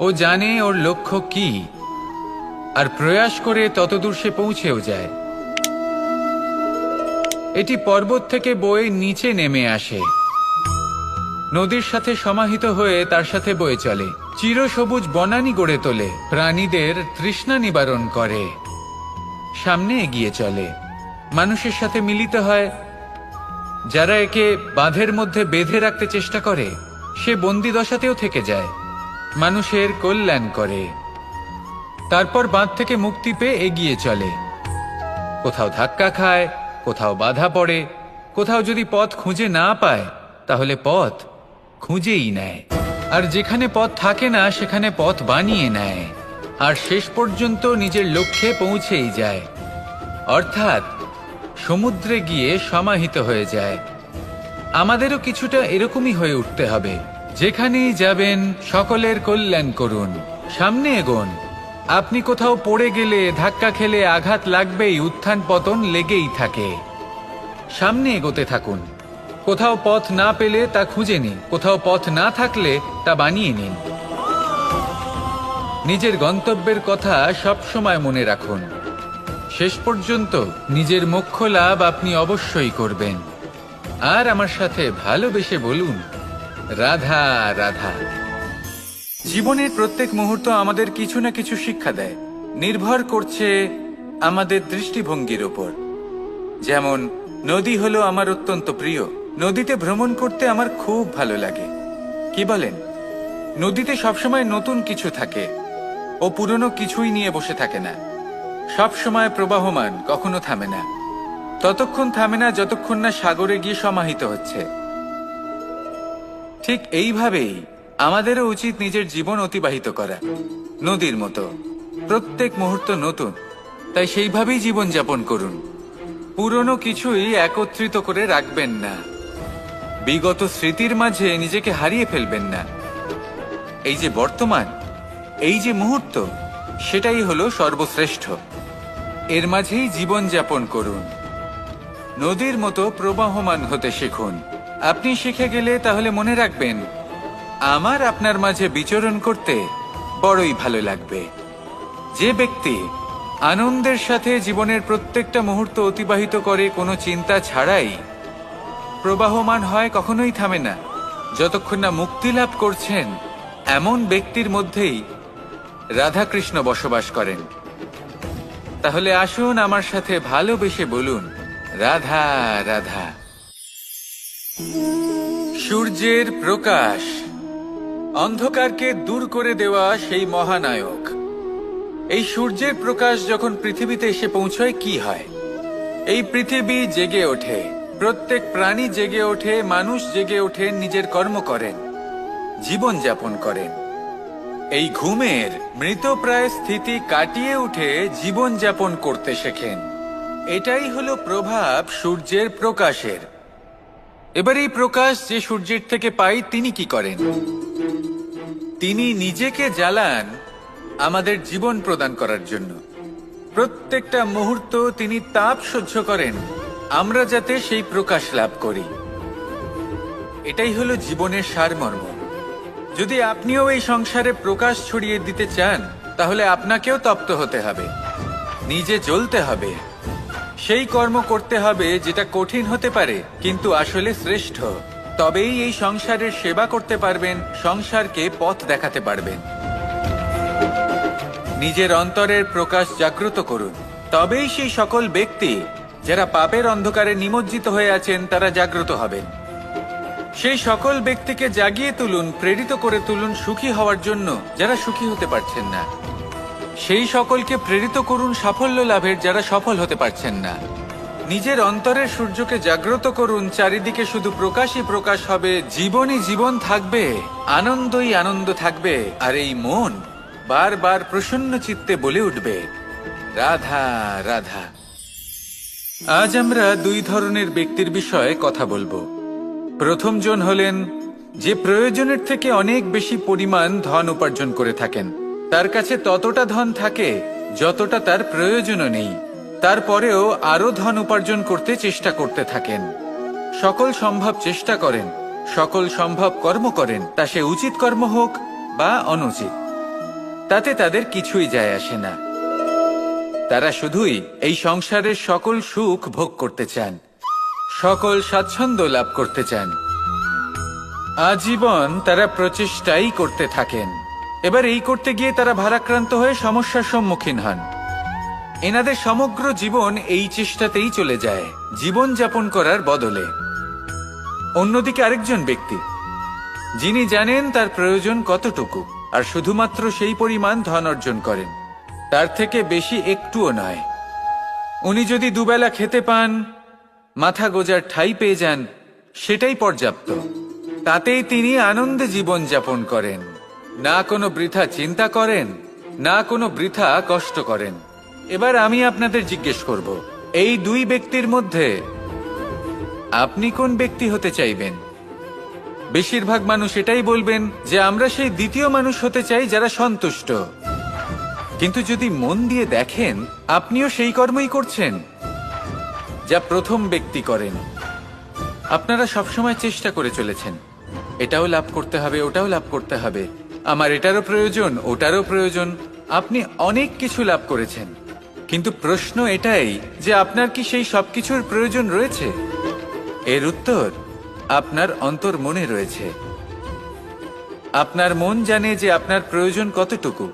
ও জানে ওর লক্ষ্য কি, আর প্রয়াস করে ততদূর সে পৌঁছেও যায়। এটি পর্বত থেকে বয়ে নিচে নেমে আসে, নদীর সাথে সমাহিত হয়ে তার সাথে বয়ে চলে, চিরসবুজ বনানী গড়ে তোলে, প্রাণীদের তৃষ্ণা নিবারণ করে, সামনে এগিয়ে চলে, মানুষের সাথে মিলিত হয়। যারা একে বাঁধের মধ্যে বেঁধে রাখতে চেষ্টা করে, সে বন্দি দশাতেও থেকে যায়, মানুষের কল্যাণ করে। তারপর বাঁধ থেকে মুক্তি পেয়ে এগিয়ে চলে, কোথাও ধাক্কা খায়, কোথাও বাধা পড়ে, কোথাও যদি পথ খুঁজে না পায় তাহলে পথ খুঁজেই নেয়, আর যেখানে পথ থাকে না সেখানে পথ বানিয়ে নেয়, আর শেষ পর্যন্ত নিজের লক্ষ্যে পৌঁছেই যায়, অর্থাৎ সমুদ্রে গিয়ে সমাহিত হয়ে যায়। আমাদেরও কিছুটা এরকমই হয়ে উঠতে হবে। যেখানেই যাবেন সকলের কল্যাণ করুন, সামনে এগোন। আপনি কোথাও পড়ে গেলে, ধাক্কা খেলে আঘাত লাগবেই, উত্থান পতন লেগেই থাকে। সামনে এগোতে থাকুন। কোথাও পথ না পেলে তা খুঁজে নিন, কোথাও পথ না থাকলে তা বানিয়ে নিন। নিজের গন্তব্যের কথা সব সময় মনে রাখুন। শেষ পর্যন্ত নিজের মোক্ষ লাভ আপনি অবশ্যই করবেন। আর আমার সাথে ভালোবেসে বলুন, রাধা রাধা। জীবনের প্রত্যেক মুহূর্ত আমাদের কিছু না কিছু শিক্ষা দেয়, নির্ভর করছে আমাদের দৃষ্টিভঙ্গির উপর। যেমন নদী হলো আমার অত্যন্ত প্রিয়, নদীতে ভ্রমণ করতে আমার খুব ভালো লাগে। কি বলেন? নদীতে সবসময় নতুন কিছু থাকে, ও পুরনো কিছুই নিয়ে বসে থাকে না, সব সময় প্রবাহমান, কখনো থামে না। ততক্ষণ থামে না যতক্ষণ না সাগরে গিয়ে সমাহিত হচ্ছে। ঠিক এইভাবেই আমাদেরও উচিত নিজের জীবন অতিবাহিত করা, নদীর মতো। প্রত্যেক মুহূর্ত নতুন, তাই সেইভাবেই জীবন যাপন করুন। পুরনো কিছুই একত্রিত করে রাখবেন না, বিগত স্মৃতির মাঝে নিজেকে হারিয়ে ফেলবেন না। এই যে বর্তমান, এই যে মুহূর্ত, সেটাই হলো সর্বশ্রেষ্ঠ। এর মাঝেই জীবন যাপন করুন, নদীর মতো প্রবাহমান হতে শিখুন। আপনি শিখে গেলে তাহলে মনে রাখবেন, আমার আপনার মাঝে বিচরণ করতে বড়ই ভালো লাগবে। যে ব্যক্তি আনন্দের সাথে জীবনের প্রত্যেকটা মুহূর্ত অতিবাহিত করে কোনো চিন্তা ছাড়াই, প্রবাহমান হয়, কখনোই থামে না, যতক্ষণ না মুক্তি লাভ করছেন, এমন ব্যক্তির মধ্যেই রাধাকৃষ্ণ বসবাস করেন। তাহলে আসুন আমার সাথে ভালোবেসে বলুন, রাধা রাধা। সূর্যের প্রকাশ অন্ধকারকে দূর করে দেওয়া সেই মহানায়ক। এই সূর্যের প্রকাশ যখন পৃথিবীতে এসে পৌঁছয়, কি হয়? এই পৃথিবী জেগে ওঠে, প্রত্যেক প্রাণী জেগে ওঠে, মানুষ জেগে ওঠেন, নিজের কর্ম করেন, জীবন যাপন করেন। এই ঘুমের মৃতপ্রায় স্থিতি কাটিয়ে উঠে জীবন যাপন করতে শেখেন। এটাই হলো প্রভাব সূর্যের প্রকাশের। এবার এই প্রকাশ যে সূর্যের থেকে পাই, তিনি কি করেন? তিনি নিজেকে জ্বালান আমাদের জীবন প্রদান করার জন্য। প্রত্যেকটা মুহূর্ত তিনি তাপ সহ্য করেন, আমরা যাতে সেই প্রকাশ লাভ করি। এটাই হলো জীবনের সারমর্ম। যদি আপনিও এই সংসারে প্রকাশ ছড়িয়ে দিতে চান, তাহলে আপনাকেও তপ্ত হতে হবে, নিজে জ্বলতে হবে, সেই কর্ম করতে হবে যেটা কঠিন হতে পারে কিন্তু আসলে শ্রেষ্ঠ। তবেই এই সংসারের সেবা করতে পারবেন, সংসারকে পথ দেখাতে পারবেন। নিজের অন্তরের প্রকাশ জাগ্রত করুন, তবেই সেই সকল ব্যক্তি যারা পাপের অন্ধকারে নিমজ্জিত হয়ে আছেন, তারা জাগ্রত হবেন। সেই সকল ব্যক্তিকে জাগিয়ে তুলুন, প্রেরিত করে তুলুন সুখী হওয়ার জন্য, যারা সুখী হতে পারছেন না। সেই সকলকে প্রেরিত করুন সাফল্য লাভের, যারা সফল হতে পারছেন না। নিজের অন্তরের সূর্যকে জাগ্রত করুন, চারিদিকে শুধু প্রকাশই প্রকাশ হবে, জীবনই জীবন থাকবে, আনন্দই আনন্দ থাকবে, আর এই মন বারবার প্রসন্ন চিত্তে বলে উঠবে, রাধা রাধা। আজ আমরা দুই ধরনের ব্যক্তির বিষয়ে কথা বলবো। প্রথম জন হলেন যে প্রয়োজনের থেকে অনেক বেশি পরিমাণ ধন উপার্জন করে থাকেন। তার কাছে ততটা ধন থাকে যতটা তার প্রয়োজনও নেই, তারপরেও আরো ধন উপার্জন করতে চেষ্টা করতে থাকেন। সকল সম্ভব চেষ্টা করেন, সকল সম্ভব কর্ম করেন, তা সে উচিত কর্ম হোক বা অনুচিত, তাতে তাদের কিছুই যায় আসে না। তারা শুধুই এই সংসারের সকল সুখ ভোগ করতে চান, সকল স্বাচ্ছন্দ্য লাভ করতে চান। আজীবন তারা প্রচেষ্টাই করতে থাকেন। এবার এই করতে গিয়ে তারা ভারাক্রান্ত হয়ে সমস্যার সম্মুখীন হন। এনাদের সমগ্র জীবন এই চেষ্টাতেই চলে যায়, জীবন যাপন করার বদলে। অন্যদিকে আরেকজন ব্যক্তি, যিনি জানেন তার প্রয়োজন কতটুকু, আর শুধুমাত্র সেই পরিমাণ ধন অর্জন করেন, তার থেকে বেশি একটুও নয়। উনি যদি দুবেলা খেতে পান, মাথা গোজার ঠাঁই পেয়ে যান, সেটাই পর্যাপ্ত। তাতেই তিনি আনন্দে জীবন যাপন করেন, না কোনো বৃথা চিন্তা করেন, না কোনো বৃথা কষ্ট করেন। এবার আমি আপনাদের জিজ্ঞেস করব, এই দুই ব্যক্তির মধ্যে আপনি কোন ব্যক্তি হতে চাইবেন? বেশিরভাগ মানুষ এটাই বলবেন যে আমরা সেই দ্বিতীয় মানুষ হতে চাই যারা সন্তুষ্ট। কিন্তু যদি মন দিয়ে দেখেন, আপনিও সেই কর্মই করছেন যা প্রথম ব্যক্তি করেন। আপনারা সবসময় চেষ্টা করে চলেছেন, এটাও লাভ করতে হবে, ওটাও লাভ করতে হবে, আমার এটারও প্রয়োজন, ওটারও প্রয়োজন। আপনি অনেক কিছু লাভ করেছেন, কিন্তু প্রশ্ন এটাই যে আপনার কি সেই সবকিছুর প্রয়োজন রয়েছে? এর উত্তর আপনার অন্তর মনে রয়েছে। আপনার মন জানে যে আপনার প্রয়োজন কতটুকু।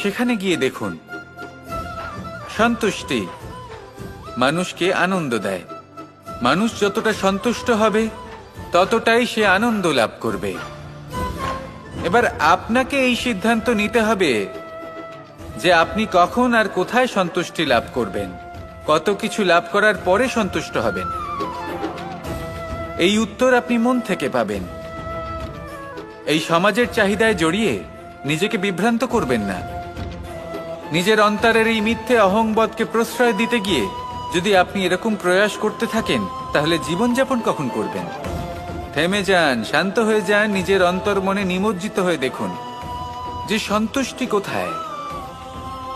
সেখানে গিয়ে দেখুন। সন্তুষ্টি মানুষকে আনন্দ দেয়। মানুষ যতটা সন্তুষ্ট হবে, ততটাই সে আনন্দ লাভ করবে। এবার আপনাকে এই সিদ্ধান্ত নিতে হবে যে আপনি কখন আর কোথায় সন্তুষ্টি লাভ করবেন, কত কিছু লাভ করার পরে সন্তুষ্ট হবেন। এই উত্তর আপনি মন থেকে পাবেন। এই সমাজের চাহিদায় জড়িয়ে নিজেকে বিভ্রান্ত করবেন না। নিজের অন্তরের এই মিথ্যে অহংবোধকে প্রশ্রয় দিতে গিয়ে যদি আপনি এরকম প্রয়াস করতে থাকেন, তাহলে জীবনযাপন কখন করবেন? থেমে যান, শান্ত হয়ে যান, নিজের অন্তর মনে নিমজ্জিত হয়ে দেখুন যে সন্তুষ্টি কোথায়।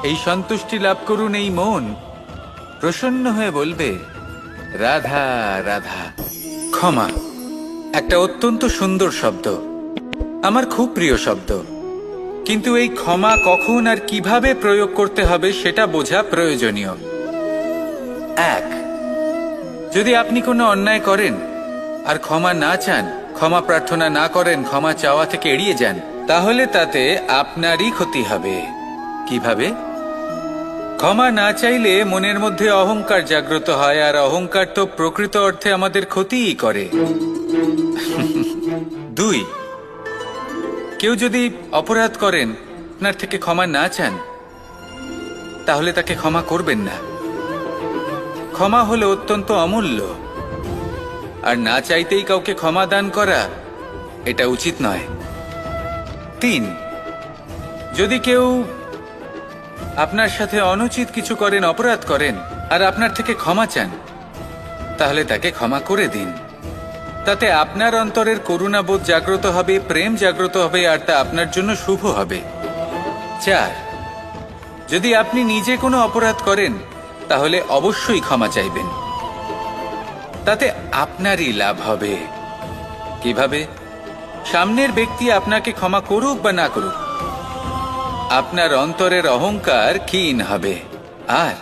এই সন্তুষ্টি লাভ করুন। এই মন প্রসন্ন হয়ে বলবে, রাধা রাধা। ক্ষমা একটা অত্যন্ত সুন্দর শব্দ, আমার খুব প্রিয় শব্দ, কিন্তু এই ক্ষমা কখন আর কিভাবে প্রয়োগ করতে হবে সেটা বোঝা প্রয়োজনীয়। এক, যদি আপনি কোনো অন্যায় করেন আর ক্ষমা না চান, ক্ষমা প্রার্থনা না করেন, ক্ষমা চাওয়া থেকে এড়িয়ে যান, তাহলে তাতে আপনারই ক্ষতি হবে। কিভাবে? ক্ষমা না চাইলে মনের মধ্যে অহংকার জাগ্রত হয়, আর অহংকার তো প্রকৃত অর্থে আমাদের ক্ষতিই করে। দুই, কেউ যদি অপরাধ করেন, আপনার থেকে ক্ষমা না চান, তাহলে তাকে ক্ষমা করবেন না। ক্ষমা হলো অত্যন্ত অমূল্য, আর না চাইতেই কাউকে ক্ষমা দান করা এটা উচিত নয়। তিন, যদি কেউ আপনার সাথে অনুচিত কিছু করেন, অপরাধ করেন, আর আপনার থেকে ক্ষমা চান, তাহলে তাকে ক্ষমা করে দিন। তাতে আপনার অন্তরের করুণাবোধ জাগ্রত হবে, প্রেম জাগ্রত হবে, আর তা আপনার জন্য শুভ হবে। চার, যদি আপনি নিজে কোনো অপরাধ করেন, তাহলে অবশ্যই ক্ষমা চাইবেন। তাতে আপনারই লাভ হবে। কিভাবে? সামনের ব্যক্তি আপনাকে ক্ষমা করুক বা না করুক, আপনার অন্তরের অহংকার ক্ষীণ হবে, আর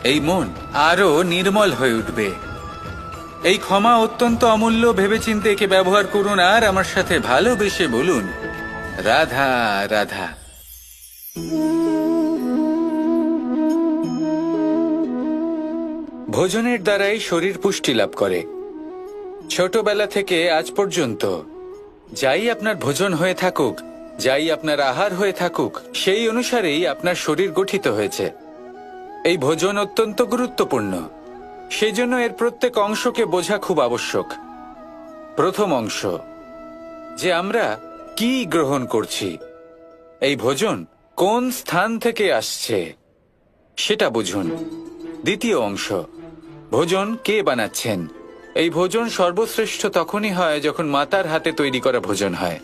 এই মন আরো নির্মল হয়ে উঠবে। এই ক্ষমা অত্যন্ত অমূল্য, ভেবেচিন্তে একে ব্যবহার করুন, আর আমার সাথে ভালোবেসে বলুন, রাধা রাধা। ভোজনের দ্বারাই শরীর পুষ্টি লাভ করে। ছোটবেলা থেকে আজ পর্যন্ত যাই আপনার ভোজন হয়ে থাকুক, যাই আপনার আহার হয়ে থাকুক, সেই অনুসারেই আপনার শরীর গঠিত হয়েছে। এই ভোজন অত্যন্ত গুরুত্বপূর্ণ। সেজন্য এর প্রত্যেক অংশকে বোঝা খুব আবশ্যক। প্রথম অংশ, যে আমরা কি গ্রহণ করছি, এই ভোজন কোন স্থান থেকে আসছে সেটা বুঝুন। দ্বিতীয় অংশ, ভোজন কে বানাচ্ছেন। এই ভোজন সর্বশ্রেষ্ঠ তখনই হয় যখন মাতার হাতে তৈরি করা ভোজন হয়।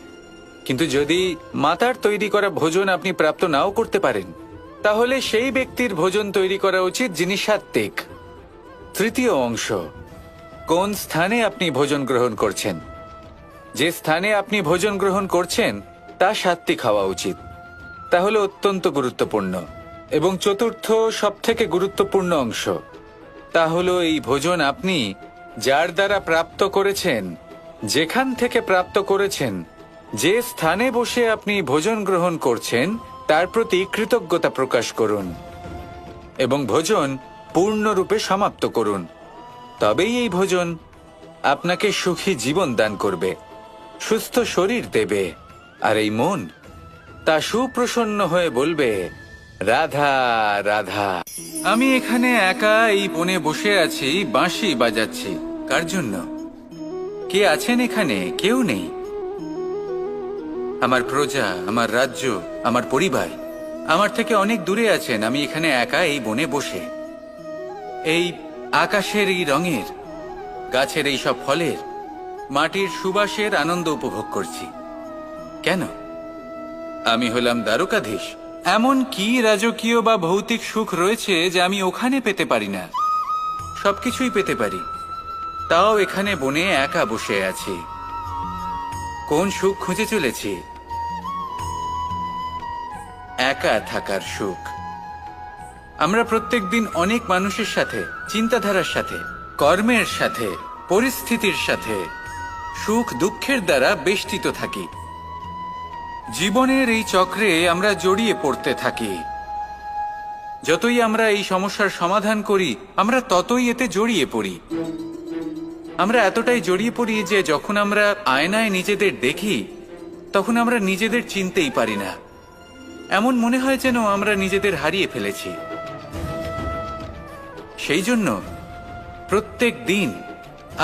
কিন্তু যদি মাতার তৈরি করা ভোজন আপনি প্রাপ্ত নাও করতে পারেন, তাহলে সেই ব্যক্তির ভোজন তৈরি করা উচিত যিনি সাত্ত্বিক। তৃতীয় অংশ, কোন স্থানে আপনি ভোজন গ্রহণ করছেন। যে স্থানে আপনি ভোজন গ্রহণ করছেন তা সাত্ত্বিক হওয়া উচিত। তাহলে অত্যন্ত গুরুত্বপূর্ণ। এবং চতুর্থ সবথেকে গুরুত্বপূর্ণ অংশ, তা হলো এই ভোজন আপনি যার দ্বারা প্রাপ্ত করেছেন, যেখান থেকে প্রাপ্ত করেছেন, যে স্থানে বসে আপনি ভোজন গ্রহণ করছেন তার প্রতি কৃতজ্ঞতা প্রকাশ করুন এবং ভোজন পূর্ণরূপে সমাপ্ত করুন। তবেই এই ভোজন আপনাকে সুখী জীবন দান করবে, সুস্থ শরীর দেবে, আর এই মন তা সুপ্রসন্ন হয়ে বলবে, রাধা রাধা। আমি এখানে একা এই বনে বসে আছি, বাঁশি বাজাচ্ছি। কার জন্য? কে আছেন এখানে? কেউ নেই। আমার প্রজা, আমার রাজ্য, আমার পরিবার আমার থেকে অনেক দূরে আছেন। আমি এখানে একা এই বনে বসে এই আকাশের এই রঙের, গাছের এই সব ফলের, মাটির সুবাসের আনন্দ উপভোগ করছি। কেন? আমি হলাম দ্বারকাধীশ। এমন কি রাজকীয় বা ভৌতিক সুখ রয়েছে যে আমি ওখানে পেতে পারি না? সবকিছুই পেতে পারি, তাও এখানে বনে একা বসে আছি। কোন সুখ খুঁজে চলেছি? একা থাকার সুখ। আমরা প্রত্যেকদিন অনেক মানুষের সাথে, চিন্তাধারার সাথে, কর্মের সাথে, পরিস্থিতির সাথে সুখ দুঃখের দ্বারা বেষ্টিত থাকি। জীবনের এই চক্রে আমরা জড়িয়ে পড়তে থাকি। যতই আমরা এই সমস্যার সমাধান করি, আমরা ততই এতে জড়িয়ে পড়ি। আমরা এতটাই জড়িয়ে পড়ি যে যখন আমরা আয়নায় নিজেদের দেখি, তখন আমরা নিজেদের চিনতেই পারি না। এমন মনে হয় যেন আমরা নিজেদের হারিয়ে ফেলেছি। সেই জন্য প্রত্যেক দিন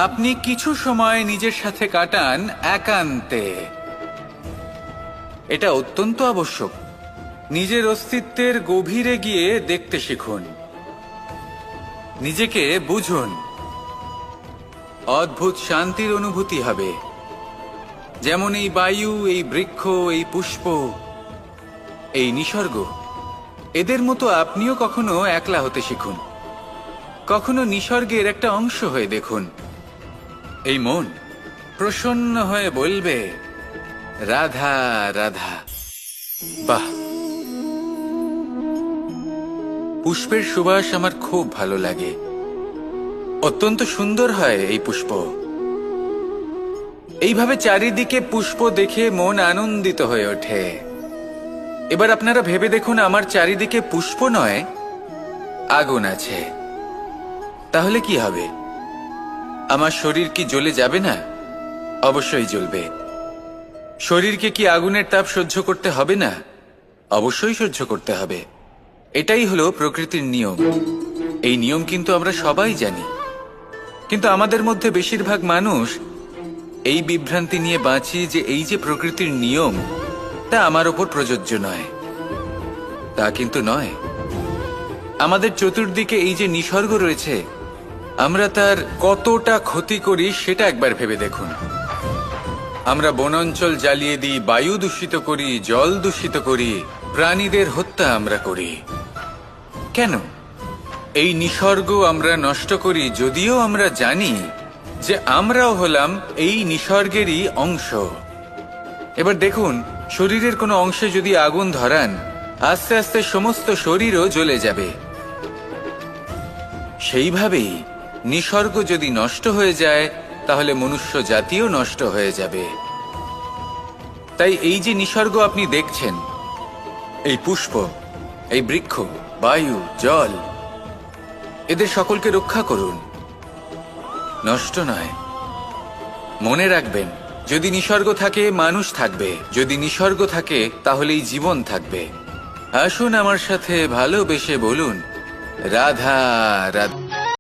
আপনি কিছু সময় নিজের সাথে কাটান একান্তে। এটা অত্যন্ত আবশ্যক। নিজের অস্তিত্বের গভীরে গিয়ে দেখতে শিখুন, নিজেকে বুঝুন। অদ্ভুত শান্তির অনুভূতি হবে। যেমন এই বায়ু, এই বৃক্ষ, এই পুষ্প, এই নিসর্গ, এদের মতো আপনিও কখনো একলা হতে শিখুন। কখনো নিসর্গের একটা অংশ হয়ে দেখুন। এই মন প্রসন্ন হয়ে বলবে, রাধা রাধা। বাহ, পুষ্পের সুবাস আমার খুব ভালো লাগে। অত্যন্ত সুন্দর হয় এই পুষ্প। এইভাবে চারিদিকে পুষ্প দেখে মন আনন্দিত হয়ে ওঠে। এবার আপনারা ভেবে দেখুন, আমার চারিদিকে পুষ্প নয়, আগুন আছে। তাহলে কি হবে? আমার শরীর কি জ্বলে যাবে না? অবশ্যই জ্বলবে। শরীরকে কি আগুনের তাপ সহ্য করতে হবে না? অবশ্যই সহ্য করতে হবে। এটাই হলো প্রকৃতির নিয়ম। এই নিয়ম কিন্তু আমরা সবাই জানি, কিন্তু আমাদের মধ্যে বেশিরভাগ মানুষ এই বিভ্রান্তি নিয়ে বাঁচি যে এই যে প্রকৃতির নিয়ম, তা আমার ওপর প্রযোজ্য নয়। তা কিন্তু নয়। আমাদের চতুর্দিকে এই যে নিসর্গ রয়েছে, আমরা তার কতটা ক্ষতি করি সেটা একবার ভেবে দেখুন। আমরা বনাঞ্চল জ্বালিয়ে দিই, বায়ু দূষিত করি, জল দূষিত করি, প্রাণীদের হত্যা আমরা করি। কেন? এই নিসর্গ আমরা নষ্ট করি, যদিও আমরা জানি যে আমরাও হলাম এই নিসর্গেরই অংশ। এবার দেখুন, শরীরের কোনো অংশে যদি আগুন ধরান, আস্তে আস্তে সমস্ত শরীরও জ্বলে যাবে। সেইভাবেই নিসর্গ যদি নষ্ট হয়ে যায়, তাহলে মনুষ্য জাতিও নষ্ট হয়ে যাবে। তাই এই যে নিসর্গ আপনি দেখছেন, এই পুষ্প, এই বৃক্ষ, বায়ু, জল, এদের সকলকে রক্ষা করুন, নষ্ট নয়। মনে রাখবেন, যদি নিসর্গ থাকে মানুষ থাকবে, যদি নিসর্গ থাকে তাহলেই জীবন থাকবে। আসুন আমার সাথে ভালোবেসে বলুন, রাধা রাধা।